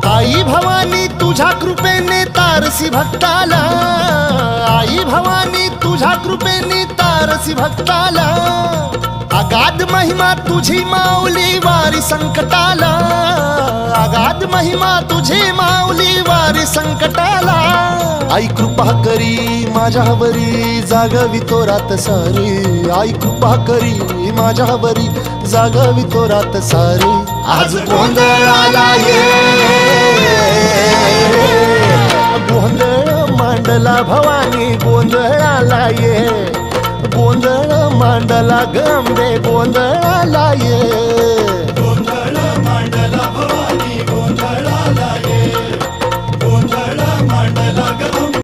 आई भवानी तुझ्या कृपेने तारसी भक्ताला, आई भवानी तुझ्या कृपेने तारसी भक्ताला, अगाध महिमा तुझी माऊली वारी संकटाला, अगाध महिमा तुझी माऊली वारी संकटाला। आई कृपा करी माझ्यावरी जागवी तो रात सारी, आई कृपा करी माझ्यावरी जागवी तो रात सारी। आज गोंधळाला ये गोंधळ मांडला भवानी गोंधळाला ये, गोंधळ मांडला गंबे गोंधळाला ये।